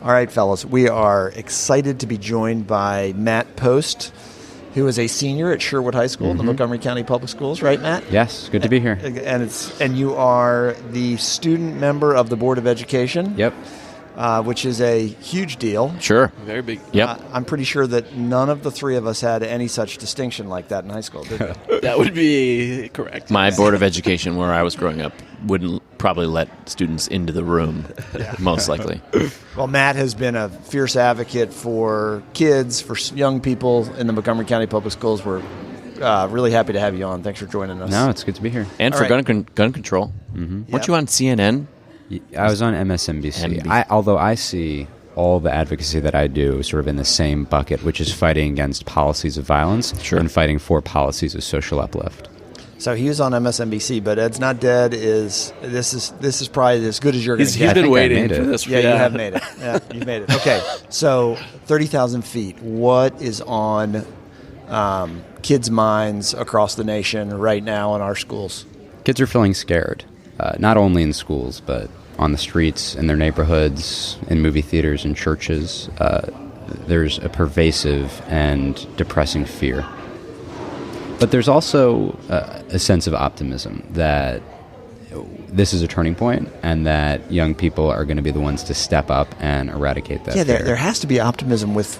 All right, fellas, we are excited to be joined by Matt Post, who is a senior at Sherwood High School in the Montgomery County Public Schools, right, Matt? Yes, good to be here. And you are the student member of the Board of Education. Yep. Which is a huge deal. Sure. Very big. Yep. I'm pretty sure that none of the three of us had any such distinction like that in high school, did we? That would be correct. My Board of Education, where I was growing up, wouldn't probably let students into the room, most likely. Well, Matt has been a fierce advocate for kids, for young people in the Montgomery County Public Schools. We're really happy to have you on. Thanks for joining us. No, it's good to be here. And for gun control. Weren't you on CNN? I was on MSNBC. Although I see all the advocacy that I do sort of in the same bucket, which is fighting against policies of violence and fighting for policies of social uplift. So he was on MSNBC, but Ed's Not Dead this is probably as good as you're going to get. He's been waiting for this. Yeah, you have made it. Yeah, you've made it. Okay, so 30,000 feet. What is on kids' minds across the nation right now in our schools? Kids are feeling scared, not only in schools, but on the streets, in their neighborhoods, in movie theaters, in churches. There's a pervasive and depressing fear. But there's also a sense of optimism that this is a turning point and that young people are going to be the ones to step up and eradicate that fear. There has to be optimism with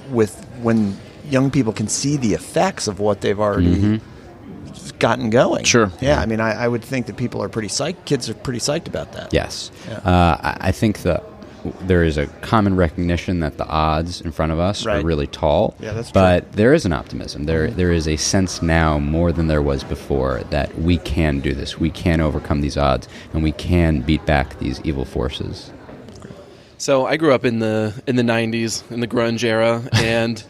when young people can see the effects of what they've already gotten going. Sure. Yeah, I mean, I would think that people are pretty psyched. Kids are pretty psyched about that. Yes. Yeah. I think that there is a common recognition that the odds in front of us are really tall. Yeah, that's true. But there is an optimism. There is a sense now more than there was before that we can do this. We can overcome these odds, and we can beat back these evil forces. So I grew up in the 90s, in the grunge era, and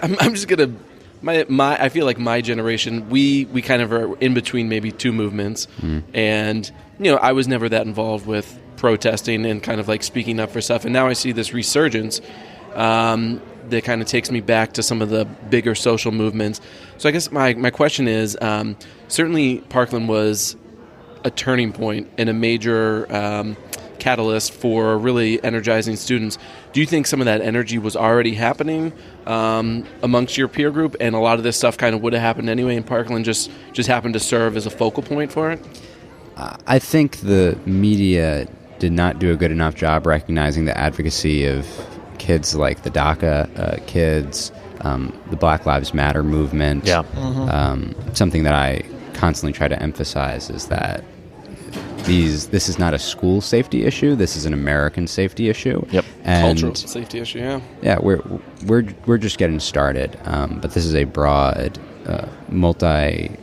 I'm just going to... I feel like my generation, we kind of are in between maybe two movements, and I was never that involved with protesting and kind of like speaking up for stuff, and now I see this resurgence that kind of takes me back to some of the bigger social movements. So I guess my question is, certainly Parkland was a turning point and a major catalyst for really energizing students. Do you think some of that energy was already happening amongst your peer group, and a lot of this stuff kind of would have happened anyway, and Parkland just happened to serve as a focal point for it? I think the media did not do a good enough job recognizing the advocacy of kids like the DACA kids, the Black Lives Matter movement. Yeah. Something that I constantly try to emphasize is that this is not a school safety issue. This is an American safety issue. Yep. And cultural safety issue. Yeah. Yeah, we're just getting started. But this is a broad, multi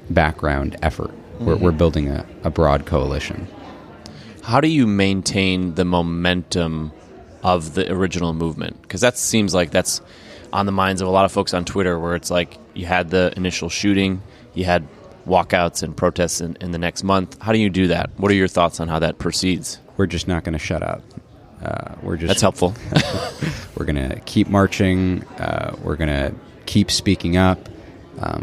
background effort. We're building a broad coalition. How do you maintain the momentum of the original movement? Because that seems like that's on the minds of a lot of folks on Twitter, where it's like you had the initial shooting, you had walkouts and protests in the next month. How do you do that? What are your thoughts on how that proceeds? We're just not going to shut up. That's helpful. We're going to keep marching. We're going to keep speaking up.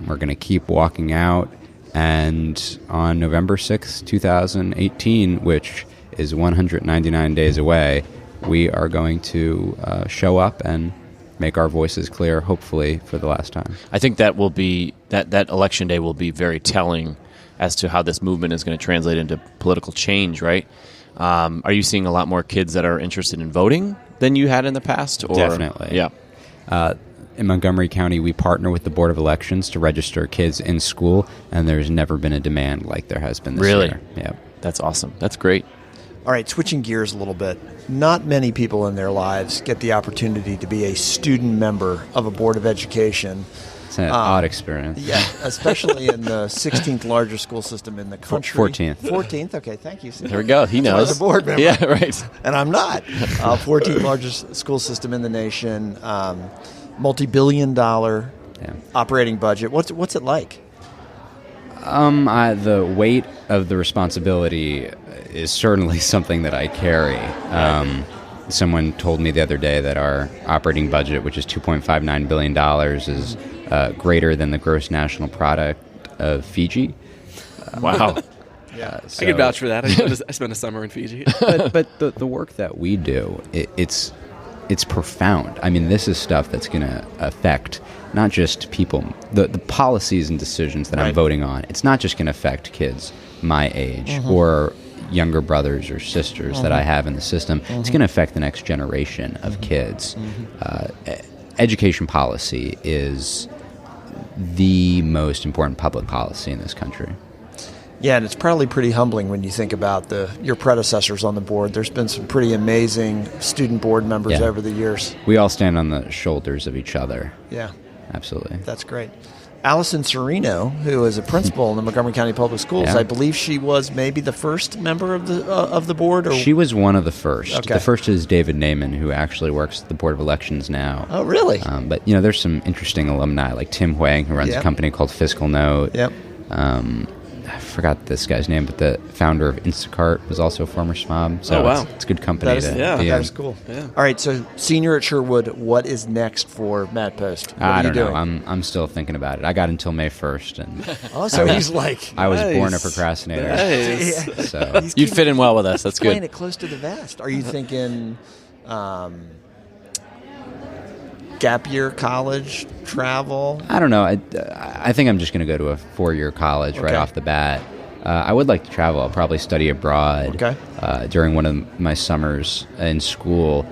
We're going to keep walking out. And on November 6th, 2018, which is 199 days away, we are going to show up and make our voices clear, hopefully, for the last time. I think that will be that election day will be very telling as to how this movement is going to translate into political change, right? Are you seeing a lot more kids that are interested in voting than you had in the past? Or? Definitely. Yeah. In Montgomery County, we partner with the Board of Elections to register kids in school, and there's never been a demand like there has been this year. Really? Yeah. That's awesome. That's great. All right, switching gears a little bit. Not many people in their lives get the opportunity to be a student member of a Board of Education. It's an odd experience. Yeah, especially in the 16th largest school system in the country. 14th. 14th? Okay, thank you. There we go. He knows. I was a board member. Yeah, right. And I'm not. 14th largest school system in the nation. Multi-billion-dollar operating budget. What's it like? The weight of the responsibility is certainly something that I carry. Someone told me the other day that our operating budget, which is $2.59 billion, is greater than the gross national product of Fiji. Wow. Yeah. I can vouch for that. I spent a summer in Fiji. but the work that we do, it's profound. I mean, this is stuff that's going to affect not just people, the policies and decisions that I'm voting on. It's not just going to affect kids my age or younger brothers or sisters that I have in the system. It's going to affect the next generation of kids. Education policy is the most important public policy in this country. Yeah, and it's probably pretty humbling when you think about your predecessors on the board. There's been some pretty amazing student board members over the years. We all stand on the shoulders of each other. Yeah. Absolutely. That's great. Allison Serino, who is a principal in the Montgomery County Public Schools, I believe she was maybe the first member of the board? Or? She was one of the first. Okay. The first is David Naiman, who actually works at the Board of Elections now. Oh, really? But, there's some interesting alumni, like Tim Huang, who runs a company called Fiscal Note. Yep. I forgot this guy's name, but the founder of Instacart was also a former SMOB. So it's good company to be in. That is cool. Yeah. All right, so senior at Sherwood, what is next for Matt Post? What I are you don't know. doing? I'm still thinking about it. I got until May 1st. And so he's like... I was born a procrastinator. Nice. So You'd fit in well with us. That's good. Playing it close to the vest. Are you thinking gap year college, travel? I don't know. I think I'm just going to go to a 4-year college right off the bat. I would like to travel. I'll probably study abroad during one of my summers in school.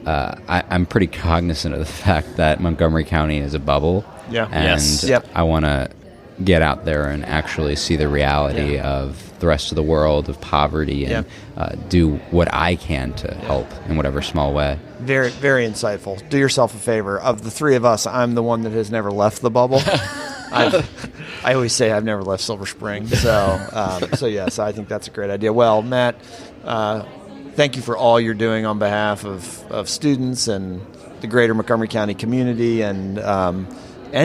I'm pretty cognizant of the fact that Montgomery County is a bubble. Yeah. And I want to get out there and actually see the reality of the rest of the world, of poverty, and do what I can to help in whatever small way. Very, very insightful. Do yourself a favor. Of the three of us, I'm the one that has never left the bubble. I always say I've never left Silver Spring. So yes, I think that's a great idea. Well, Matt, thank you for all you're doing on behalf of students and the greater Montgomery County community, and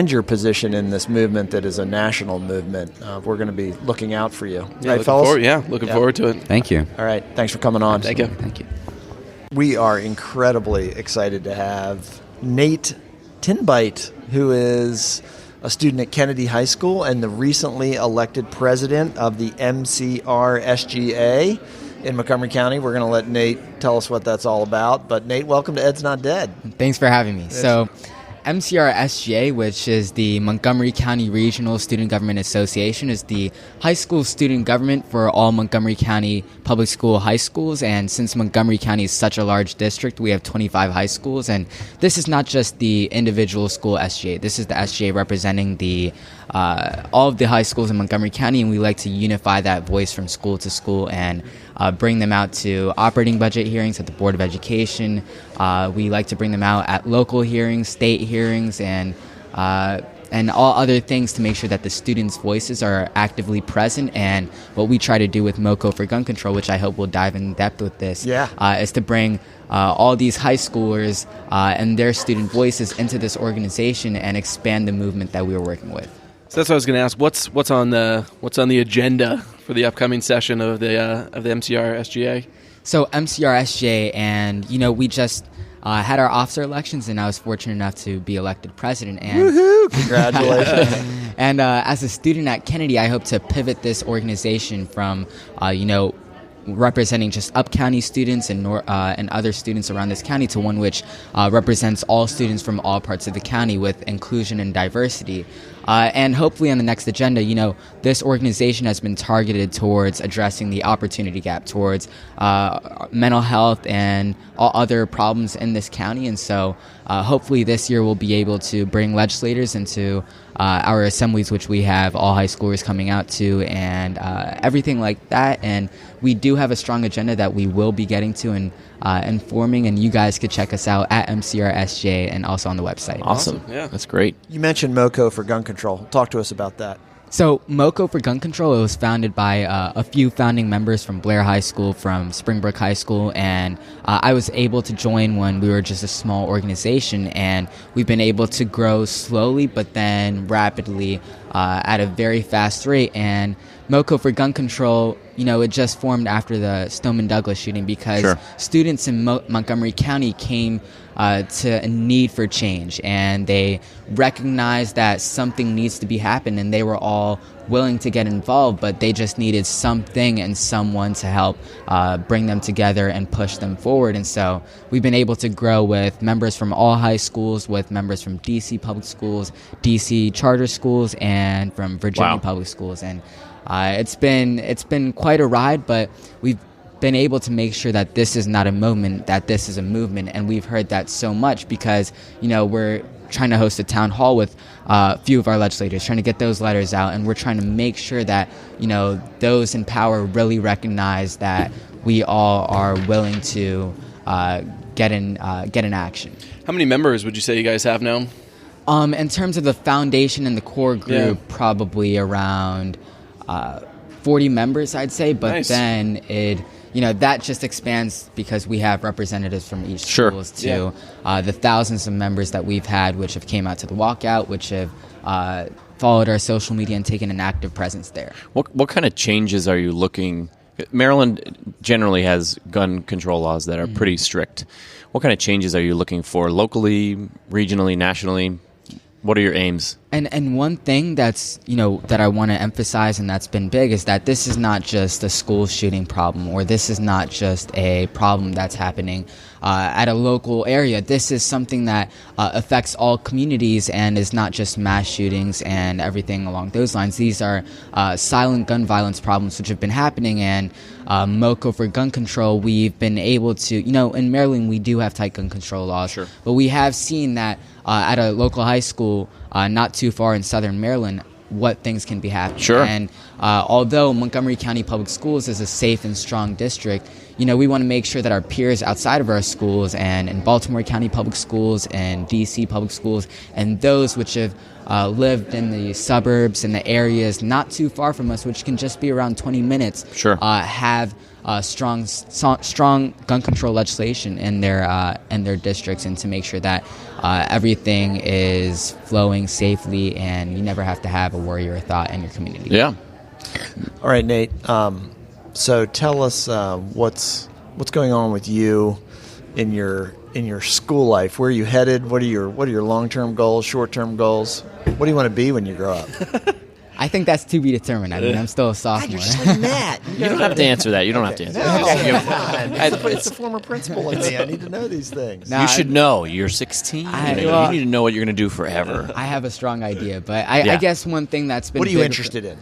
your position in this movement that is a national movement. We're going to be looking out for you. Yeah, right, fellas? Looking forward to it. Thank you. All right. Thanks for coming on. Thank you. Thank you. We are incredibly excited to have Nate Tinbite, who is a student at Kennedy High School and the recently elected president of the MCR-SGA in Montgomery County. We're going to let Nate tell us what that's all about. But Nate, welcome to Ed's Not Dead. Thanks for having me. So MCR-SGA, which is the Montgomery County Regional Student Government Association, is the high school student government for all Montgomery County public school high schools. And since Montgomery County is such a large district, we have 25 high schools. And this is not just the individual school SGA. This is the SGA representing the all of the high schools in Montgomery County, and we like to unify that voice from school to school and bring them out to operating budget hearings at the Board of Education. We like to bring them out at local hearings, state hearings, and all other things to make sure that the students' voices are actively present. And what we try to do with MoCo for gun control, which I hope we'll dive in depth with this, is to bring all these high schoolers and their student voices into this organization and expand the movement that we were working with. So that's what I was going to ask. What's on the agenda for the upcoming session of the MCR-SGA? So MCR-SGA, and we just had our officer elections, and I was fortunate enough to be elected president. And woohoo! Congratulations! And as a student at Kennedy, I hope to pivot this organization from representing just up-county students and other students around this county to one which represents all students from all parts of the county with inclusion and diversity. And hopefully on the next agenda, this organization has been targeted towards addressing the opportunity gap, towards mental health and all other problems in this county. And so hopefully this year we'll be able to bring legislators into our assemblies, which we have all high schoolers coming out to, and everything like that. And we do have a strong agenda that we will be getting to and informing, and you guys could check us out at MCR-SGA and also on the website. Awesome. Yeah, that's great. You mentioned MoCo for gun control. Talk to us about that. So MoCo for Gun Control, it was founded by a few founding members from Blair High School, from Springbrook High School, and I was able to join when we were just a small organization, and we've been able to grow slowly but then rapidly at a very fast rate. And MoCo for Gun Control, it just formed after the Stoneman Douglas shooting because Sure. students in Montgomery County came to a need for change, and they recognized that something needs to be happened, and they were all willing to get involved, but they just needed something and someone to help bring them together and push them forward. And so we've been able to grow with members from all high schools, with members from DC public schools, DC charter schools, and from Virginia Wow. public schools. And it's been quite a ride, but we've been able to make sure that this is not a moment, that this is a movement. And we've heard that so much because, we're trying to host a town hall with a few of our legislators, trying to get those letters out, and we're trying to make sure that, those in power really recognize that we all are willing to get in action. How many members would you say you guys have now? In terms of the foundation and the core group, probably around 40 members, I'd say. But Nice. then that just expands because we have representatives from each Sure. schools to the thousands of members that we've had, which have came out to the walkout, which have followed our social media and taken an active presence there. What kind of changes are you looking? Maryland generally has gun control laws that are pretty strict. What kind of changes are you looking for locally, regionally, nationally? What are your aims? And one thing that's, that I want to emphasize and that's been big is that this is not just a school shooting problem, or this is not just a problem that's happening at a local area. This is something that affects all communities and is not just mass shootings and everything along those lines. These are silent gun violence problems which have been happening, and MOCO for gun control, we've been able to, in Maryland we do have tight gun control laws, Sure. but we have seen that at a local high school not too far in southern Maryland, what things can be happening. Sure. And although Montgomery County Public Schools is a safe and strong district, we want to make sure that our peers outside of our schools and in Baltimore County Public Schools and DC Public Schools and those which have lived in the suburbs and the areas not too far from us, which can just be around 20 minutes, Sure. have strong gun control legislation in their districts, and to make sure that everything is flowing safely and you never have to have a worry or a thought in your community. Yeah. All right, Nate. So tell us what's going on with you in your school life. Where are you headed? What are your long-term goals, short-term goals? What do you want to be when you grow up? I think that's to be determined. I mean, I'm still a sophomore. You're just like Matt. You don't have to answer that. You don't have to answer that. It's the former principal in me. I need to know these things. No, You should know. You're 16. I- you well- need to know what you're going to do forever. I have a strong idea, but I Yeah. guess one thing that's been What are you big- interested in?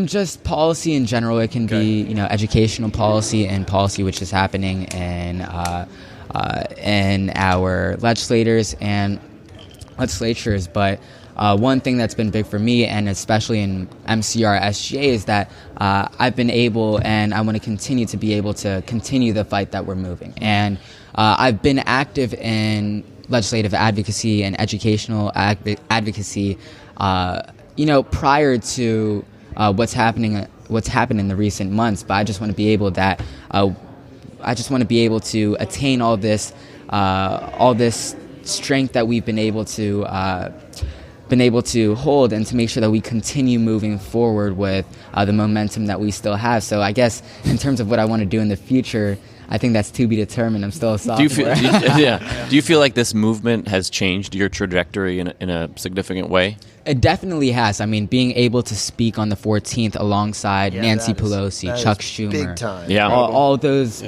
Just policy in general. It can be, educational policy and policy which is happening in our legislators and legislatures. But one thing that's been big for me, and especially in MCR-SGA, is that I've been able, and I want to continue to be able to continue the fight that we're moving. And I've been active in legislative advocacy and educational advocacy, prior to what's happened in the recent months. But I just want to be able to attain all this strength that we've been able to hold, and to make sure that we continue moving forward with the momentum that we still have. So I guess in terms of what I want to do in the future, I think that's to be determined. I'm still a sophomore. Do you feel like this movement has changed your trajectory in a significant way? It definitely has. I mean, being able to speak on the 14th alongside Nancy Pelosi, Chuck Schumer, big time. Yeah. all those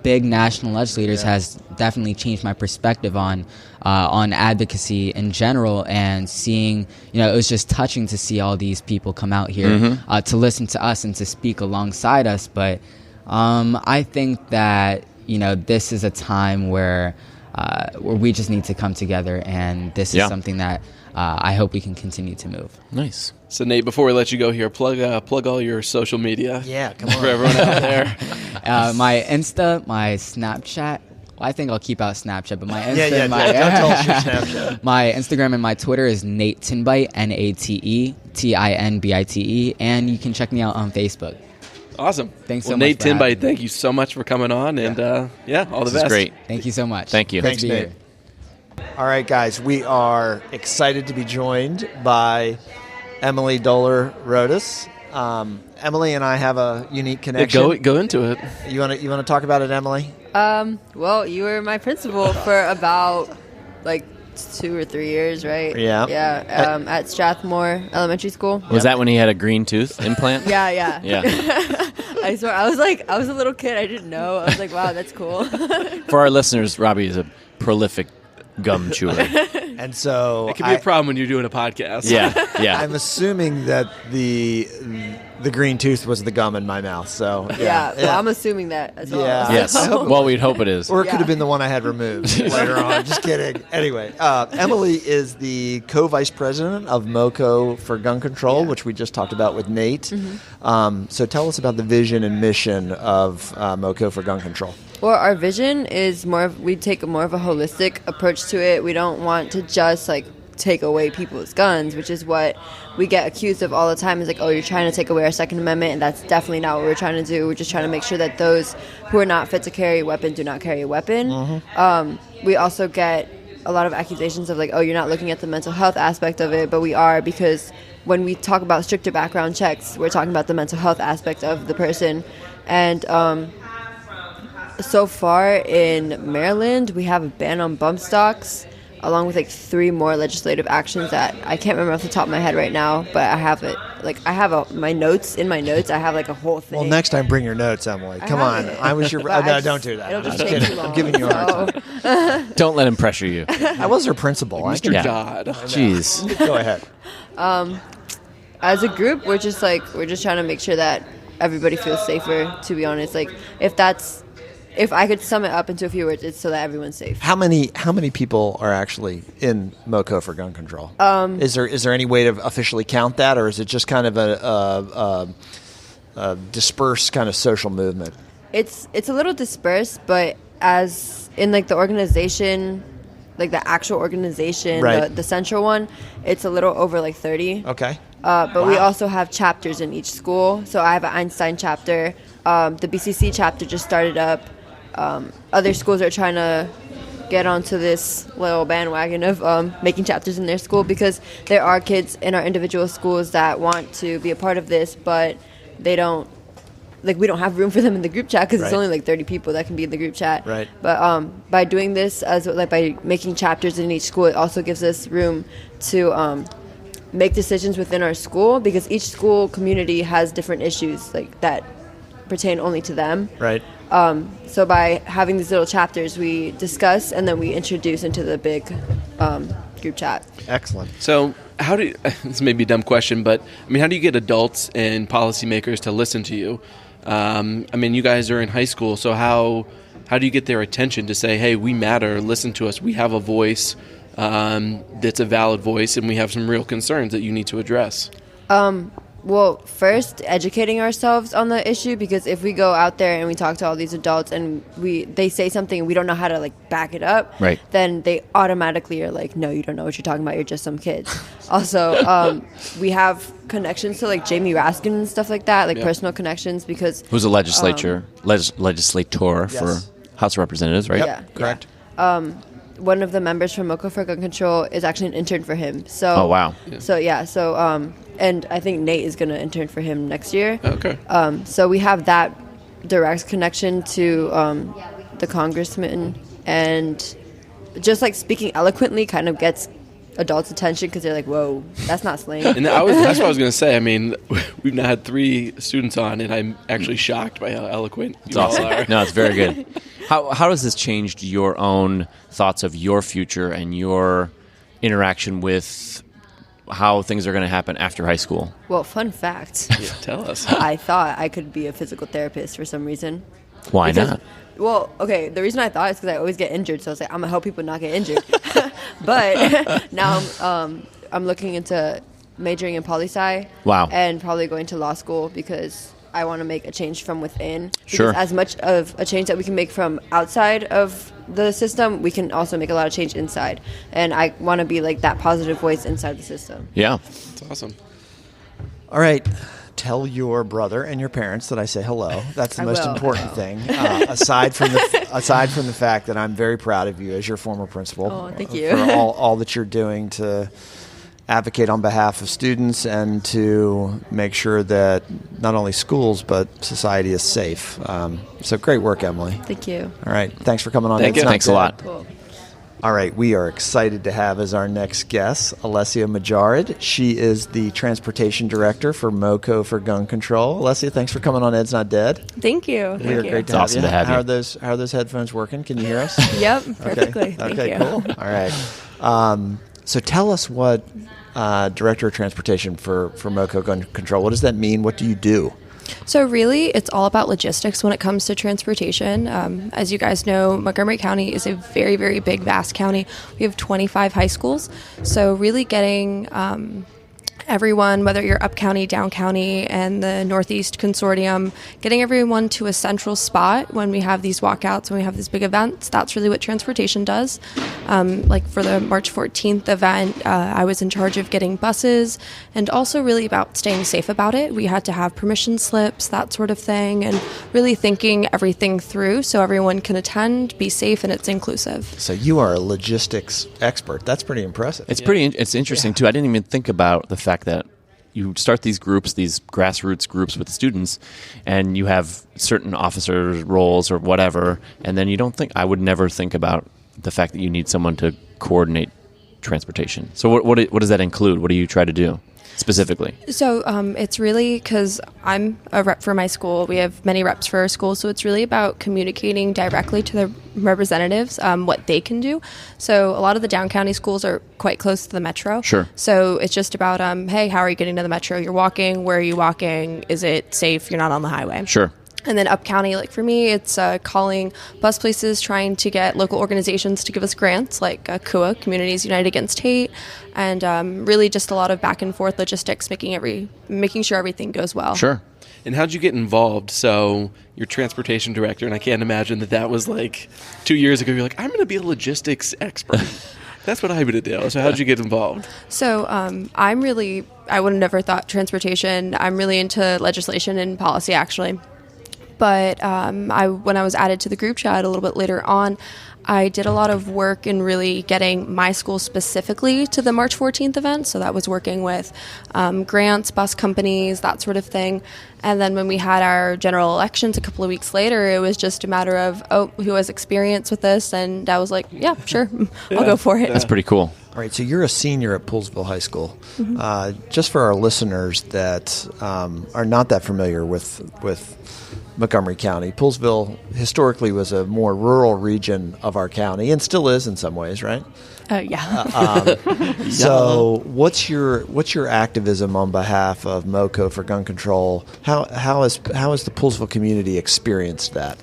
big national legislators has definitely changed my perspective on advocacy in general, and seeing it was just touching to see all these people come out here to listen to us and to speak alongside us. But I think that this is a time where we just need to come together, and this is something that I hope we can continue to move. Nice. So Nate, before we let you go here, plug all your social media. Yeah, come on. For everyone out there. My Insta, my Snapchat. Well, I think I'll keep out Snapchat, but my Insta, Don't tell us your Snapchat. my Instagram and my Twitter is Nate Tinbite, NateTinbite, and you can check me out on Facebook. Awesome. Thanks so much Nate for having me. Tinbite, thank you so much for coming on, and all the This best. is great. Thank you so much. Thank you. Great Thanks, to be Nate. here. All right, guys, we are excited to be joined by Emily Dohler Rodas. Emily and I have a unique connection. Go into it. You want to talk about it, Emily? Well, you were my principal for about like 2 or 3 years, right? Yeah. Yeah. At Strathmore Elementary School. Was that when he had a green tooth implant? Yeah. Yeah. I swear, I was a little kid. I didn't know. I was like, wow, that's cool. For our listeners, Robbie is a prolific gum chewer. And so It can be a problem when you're doing a podcast. Yeah. I'm assuming that the green tooth was the gum in my mouth. So Yeah. Well, I'm assuming that as well. Yeah. Yes. Well, we'd hope it is. Or it could have been the one I had removed later on. Just kidding. Anyway, Emily is the co-vice president of MoCo for gun control, which we just talked about with Nate. So tell us about the vision and mission of MoCo for gun control. Well, our vision is we take more of a holistic approach to it. We don't want to just like take away people's guns, which is what we get accused of all the time, is like, oh, you're trying to take away our Second Amendment, and that's definitely not what we're trying to do. We're just trying to make sure that those who are not fit to carry a weapon do not carry a weapon. We also get a lot of accusations of like, oh, you're not looking at the mental health aspect of it, but we are, because when we talk about stricter background checks, we're talking about the mental health aspect of the person. And so far in Maryland, we have a ban on bump stocks, along with like 3 more legislative actions that I can't remember off the top of my head right now, but I have it. Like I have my notes. I have like a whole thing. Well, next time bring your notes, Emily. Come on. I was your. No, don't do that. It'll just I'm take kidding. too long. I'm giving you a hard time. Don't let him pressure you. I was her principal. Mr. Yeah. God. Jeez. Go ahead. As a group, we're just trying to make sure that everybody feels safer, to be honest. Like if I could sum it up into a few words, it's so that everyone's safe. How many people are actually in MoCo for gun control? Is there any way to officially count that, or is it just kind of a dispersed kind of social movement? It's a little dispersed, but as in like the organization, like the actual organization, Right. the central one, it's a little over like 30. Okay. But we also have chapters in each school. So I have an Einstein chapter. The BCC chapter just started up. Other schools are trying to get onto this little bandwagon of making chapters in their school, because there are kids in our individual schools that want to be a part of this, but they don't. Like, we don't have room for them in the group chat because it's Right. only like 30 people that can be in the group chat. Right. But by doing this, by making chapters in each school, it also gives us room to make decisions within our school, because each school community has different issues like that pertain only to them. Right. So by having these little chapters, we discuss and then we introduce into the big group chat. Excellent. So how do you, this may be a dumb question, but I mean, how do you get adults and policymakers to listen to you? I mean, you guys are in high school, so how do you get their attention to say, hey, we matter, listen to us, we have a voice that's a valid voice, and we have some real concerns that you need to address? Well, first, educating ourselves on the issue, because if we go out there and we talk to all these adults and they say something and we don't know how to like back it up, Right. then they automatically are like, no, you don't know what you're talking about, you're just some kids. Also, we have connections to like Jamie Raskin and stuff like that, like personal connections, because Who's a legislator for Yes. House of Representatives, right? Yeah. Correct. one of the members from MoCo for Gun Control is actually an intern for him. So Oh, wow. And I think Nate is going to intern for him next year. Okay. So we have that direct connection to the congressman, and just like speaking eloquently kind of gets adults' attention because they're like, "Whoa, that's not slang." And that's what I was going to say. I mean, we've now had 3 students on, and I'm actually shocked by how eloquent It's you all awesome. are. No, it's very good. How has this changed your own thoughts of your future and your interaction with how things are going to happen after high school? Well, fun fact. Yeah, tell us. I thought I could be a physical therapist for some reason. Why Because- not? Well, okay, the reason I thought is because I always get injured, so I was like, I'm going to help people not get injured. But now I'm looking into majoring in poli-sci. Wow. And probably going to law school because I want to make a change from within. Sure. Because as much of a change that we can make from outside of the system, we can also make a lot of change inside. And I want to be like that positive voice inside the system. Yeah. It's awesome. All right. Tell your brother and your parents that I say hello. That's the I most will. important thing. Aside from the fact that I'm very proud of you as your former principal. Oh, thank you. For all that you're doing to advocate on behalf of students and to make sure that not only schools but society is safe. So great work, Emily. Thank you. All right. Thanks for coming on. Thank you. Thanks a lot. Cool. All right. We are excited to have as our next guest Alessia Modjarrad. She is the transportation director for MoCo for Gun Control. Alessia, thanks for coming on Ed's Not Dead. Thank you. We are great to It's have awesome you. to have you. How are those headphones working? Can you hear us? Yep, perfectly. Okay, Thank you. cool. All right. So tell us what Director of Transportation for MoCo Gun Control, what does that mean? What do you do? So really, it's all about logistics when it comes to transportation. As you guys know, Montgomery County is a very, very big, vast county. We have 25 high schools. So really getting everyone, whether you're up county, down county, and the Northeast Consortium, getting everyone to a central spot when we have these walkouts, when we have these big events, that's really what transportation does. Like for the March 14th event, I was in charge of getting buses and also really about staying safe about it. We had to have permission slips, that sort of thing, and really thinking everything through so everyone can attend, be safe, and it's inclusive. So you are a logistics expert. That's pretty impressive. It's interesting too. I didn't even think about the fact that you start these groups, these grassroots groups with students, and you have certain officer roles or whatever, and then I would never think about the fact that you need someone to coordinate transportation. So what does that include? What do you try to do specifically? So it's really because I'm a rep for my school. We have many reps for our school, so it's really about communicating directly to the representatives what they can do. So a lot of the down county schools are quite close to the metro. Sure. So it's just about, hey, how are you getting to the metro? You're walking. Where are you walking? Is it safe? You're not on the highway. Sure. And then up county, like for me, it's calling bus places, trying to get local organizations to give us grants, like CUA, Communities United Against Hate, and really just a lot of back and forth logistics, making sure everything goes well. Sure. And how'd you get involved? So you're transportation director, and I can't imagine that was like 2 years ago. You're like, I'm going to be a logistics expert. That's what I'm going to do. So how'd you get involved? So I would have never thought transportation. I'm really into legislation and policy, actually. But when I was added to the group chat a little bit later on, I did a lot of work in really getting my school specifically to the March 14th event. So that was working with grants, bus companies, that sort of thing. And then when we had our general elections a couple of weeks later, it was just a matter of, who has experience with this? And I was like, yeah, sure, I'll go for it. That's pretty cool. All right, so you're a senior at Poolesville High School. Mm-hmm. Just for our listeners that are not that familiar with Montgomery County, Poolesville historically was a more rural region of our county and still is in some ways, right? Yeah. So what's your activism on behalf of MoCo for gun control? How has the Poolesville community experienced that?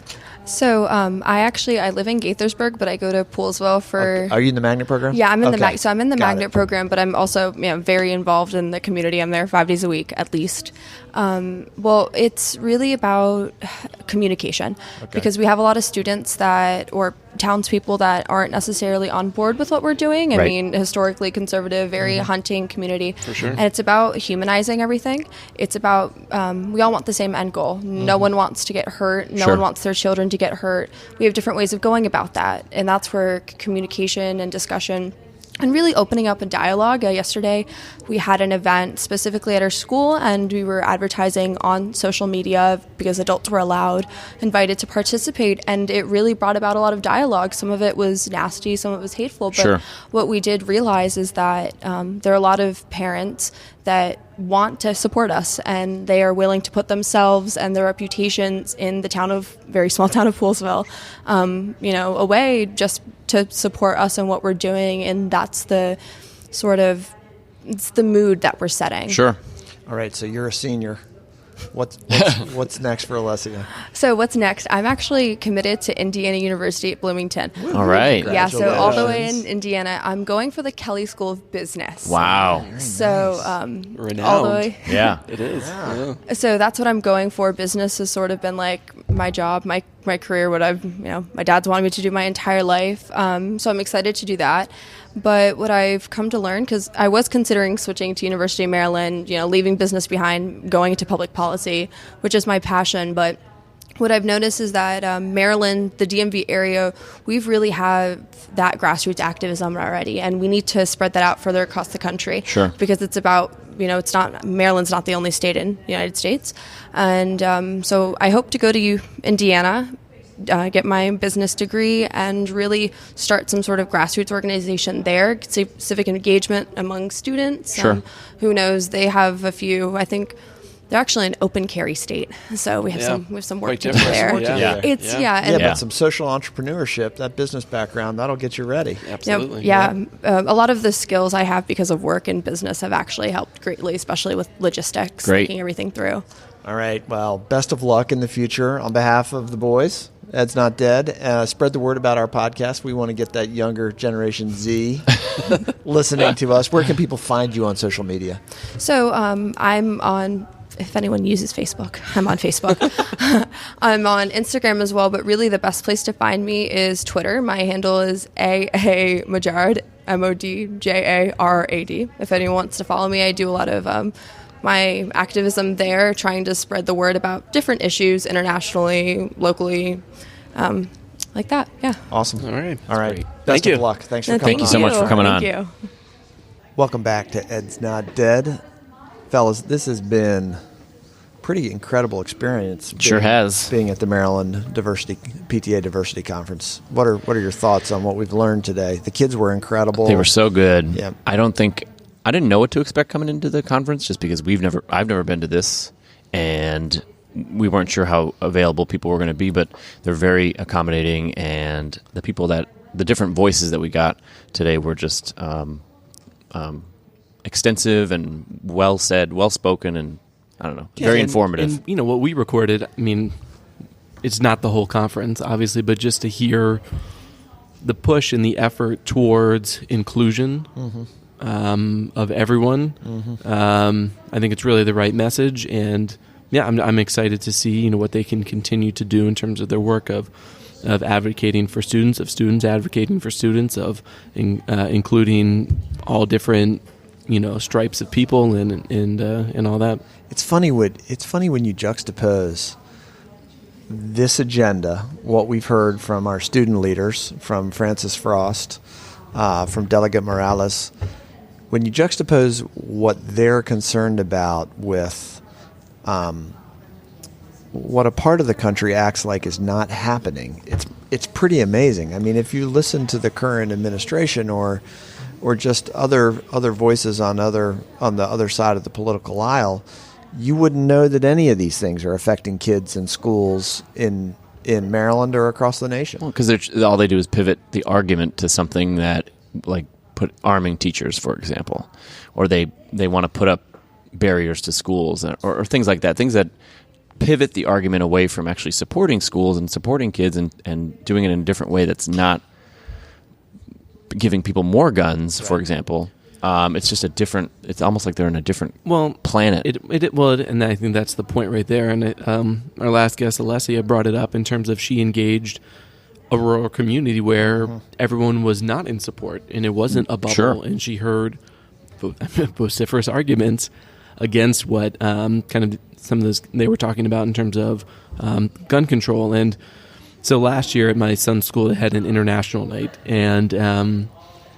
So I live in Gaithersburg, but I go to Poolesville for. Are you in the magnet program? Yeah, I'm in the so I'm in the Got magnet it. program, but I'm also very involved in the community. I'm there 5 days a week at least. Well, it's really about communication because we have a lot of students or townspeople that aren't necessarily on board with what we're doing. I Right. mean, historically conservative, very hunting community. For sure. And it's about humanizing everything. It's about, we all want the same end goal. No one wants to get hurt. No Sure. one wants their children to get hurt. We have different ways of going about that. And that's where communication and discussion and really opening up a dialogue. Yesterday, we had an event specifically at our school, and we were advertising on social media because adults were invited to participate, and it really brought about a lot of dialogue. Some of it was nasty, some of it was hateful, but Sure. what we did realize is that there are a lot of parents that want to support us, and they are willing to put themselves and their reputations in the very small town of Poolesville, away just to support us and what we're doing. And that's it's the mood that we're setting. Sure. All right, so you're a senior. What's next for Alessia? So what's next? I'm actually committed to Indiana University at Bloomington. All right. Yeah, so all the way in Congratulations. Indiana. I'm going for the Kelly School of Business. Wow. So Renowned. all the way. Yeah. It is. Yeah. So that's what I'm going for. Business has sort of been like my job, my career, what my dad's wanted me to do my entire life. So I'm excited to do that. But what I've come to learn, because I was considering switching to University of Maryland, leaving business behind, going into public policy, which is my passion. But what I've noticed is that Maryland, the DMV area, we've really have that grassroots activism already, and we need to spread that out further across the country. Sure. Because it's about, it's not, Maryland's not the only state in the United States. And so I hope to go to Indiana, get my business degree, and really start some sort of grassroots organization there, civic engagement among students. Sure. Who knows? They have a few, I think. They're actually an open carry state, so we have some work Quite to do different. there. Yeah. It's But some social entrepreneurship, that business background, that'll get you ready. Absolutely. A lot of the skills I have because of work in business have actually helped greatly, especially with logistics, Great. thinking everything through. All right. Well, best of luck in the future on behalf of the boys. Ed's Not Dead. Spread the word about our podcast. We want to get that younger Generation Z listening to us. Where can people find you on social media? So I'm on, if anyone uses Facebook, I'm on Facebook. I'm on Instagram as well, but really the best place to find me is Twitter. My handle is AA Modjarrad, Modjarrad. If anyone wants to follow me, I do a lot of my activism there, trying to spread the word about different issues internationally, locally, like that. Yeah. Awesome. All right. Best Thank you. of luck. Thanks for No, coming Thank you so much for coming on. Thank you. Welcome back to Ed's Not Dead. Fellas, this has been pretty incredible experience. Sure has. Being at the Maryland PTA Diversity Conference. What are your thoughts on what we've learned today? The kids were incredible. They were so good. Yeah. I didn't know what to expect coming into the conference, just because I've never been to this, and we weren't sure how available people were going to be, but they're very accommodating, and the different voices that we got today were just extensive and well said, well spoken, and I don't know, very informative. And what we recorded, I mean, it's not the whole conference, obviously, but just to hear the push and the effort towards inclusion of everyone, I think it's really the right message. And yeah, I'm excited to see what they can continue to do in terms of their work of advocating for students, of students advocating for students, of including all different stripes of people and all that. It's funny when you juxtapose this agenda, what we've heard from our student leaders, from Francis Frost, from Delegate Morales, when you juxtapose what they're concerned about with what a part of the country acts like is not happening, it's pretty amazing. I mean, if you listen to the current administration or just other voices on the other side of the political aisle, you wouldn't know that any of these things are affecting kids in schools in Maryland or across the nation. Well, because all they do is pivot the argument to something that, like, put arming teachers, for example, or they want to put up barriers to schools or things like that, things that pivot the argument away from actually supporting schools and supporting kids and doing it in a different way that's not giving people more guns, for example. It's just it's almost like they're in a different planet. And I think that's the point right there. And our last guest, Alessia, brought it up in terms of she engaged a rural community where everyone was not in support, and it wasn't a bubble. Sure. And she heard vociferous arguments against what kind of some of those they were talking about in terms of gun control. And so last year at my son's school, they had an international night, and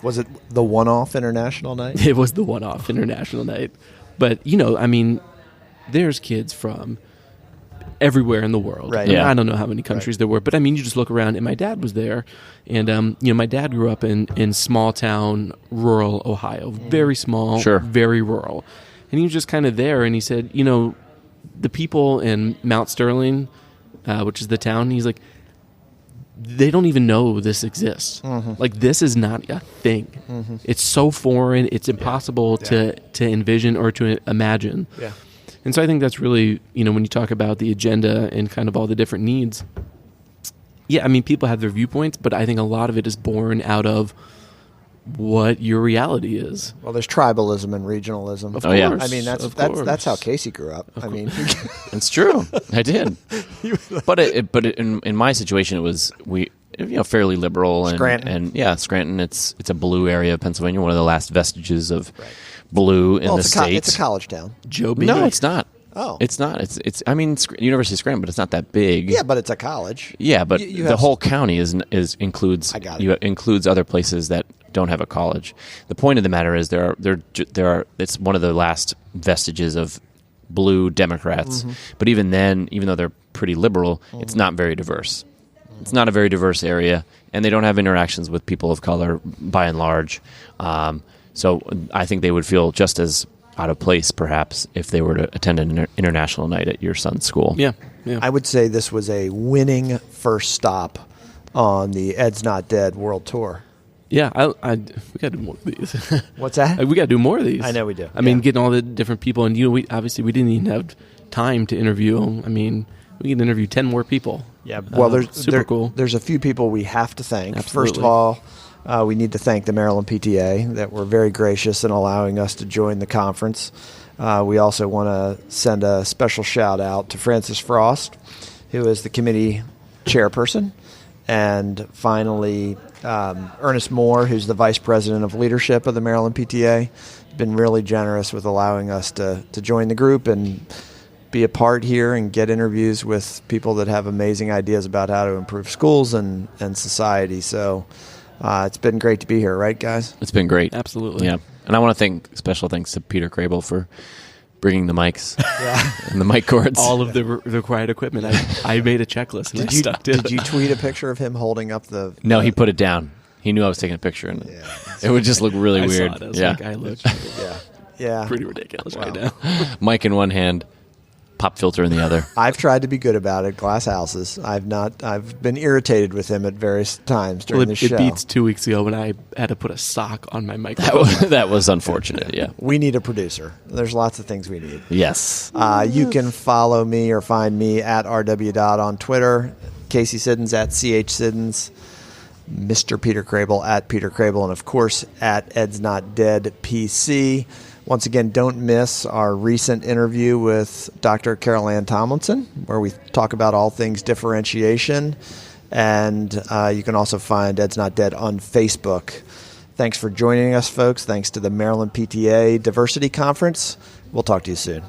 was it the one-off international night? It was the one-off international night. But, I mean, there's kids from everywhere in the world. Right. Yeah. I don't know how many countries there were, but I mean, you just look around, and my dad was there. And, my dad grew up in small town, rural Ohio, very small, very rural. And he was just kind of there, and he said, the people in Mount Sterling, which is the town, he's like, they don't even know this exists. Like, this is not a thing. It's so foreign, it's impossible to envision or to imagine. Yeah. And so I think that's really, when you talk about the agenda and kind of all the different needs, yeah, I mean, people have their viewpoints, but I think a lot of it is born out of what your reality is. Well, there's tribalism and regionalism. Of course. I mean, that's how Casey grew up. I mean, it's true. I did. But in my situation, it was fairly liberal and Scranton. Scranton. It's a blue area of Pennsylvania, one of the last vestiges of blue in the States. It's a college town. Joe B. No, it's not. Oh. It's not. It's. I mean, University of Scranton, but it's not that big. Yeah, but it's a college. Yeah, but You the have whole county includes. I got it. Includes other places that don't have a college. The point of the matter is there are. It's one of the last vestiges of blue Democrats. Mm-hmm. But even then, even though they're pretty liberal, it's not very diverse. It's not a very diverse area, and they don't have interactions with people of color by and large. So I think they would feel just as out of place, perhaps, if they were to attend an international night at your son's school. Yeah. I would say this was a winning first stop on the Ed's Not Dead World Tour. Yeah, we got to do more of these. What's that? We got to do more of these. I know we do. I mean, getting all the different people, and we didn't even have time to interview them. I mean, we can interview 10 more people. Yeah, well, super cool. There's a few people we have to thank. Absolutely. First of all, we need to thank the Maryland PTA that were very gracious in allowing us to join the conference. We also want to send a special shout out to Frances Frost, who is the committee chairperson, and finally Ernest Moore, who's the vice president of leadership of the Maryland PTA. Been really generous with allowing us to join the group and be a part here and get interviews with people that have amazing ideas about how to improve schools and society. So it's been great to be here, right, guys? It's been great. Absolutely. Yeah. And I want to special thanks to Peter Crable for bringing the mics and the mic cords. All of the required equipment. I made a checklist and stuck to it. Did you tweet a picture of him holding up the... No, he put it down. He knew I was taking a picture, and it would just look really I weird. saw it. I was like, I look Yeah. pretty ridiculous right now. Mic in one hand, pop filter in the other. I've tried to be good about it, glass houses. I've been irritated with him at various times during the show. It beats 2 weeks ago when I had to put a sock on my microphone. That was unfortunate, yeah. We need a producer. There's lots of things we need. Yes. You can follow me or find me at RW. On Twitter, Casey Siddons at CH Siddons, Mr. Peter Crable at Peter Crable, and of course at Ed's Not Dead PC. Once again, don't miss our recent interview with Dr. Carol Ann Tomlinson, where we talk about all things differentiation. And you can also find Ed's Not Dead on Facebook. Thanks for joining us, folks. Thanks to the Maryland PTA Diversity Conference. We'll talk to you soon.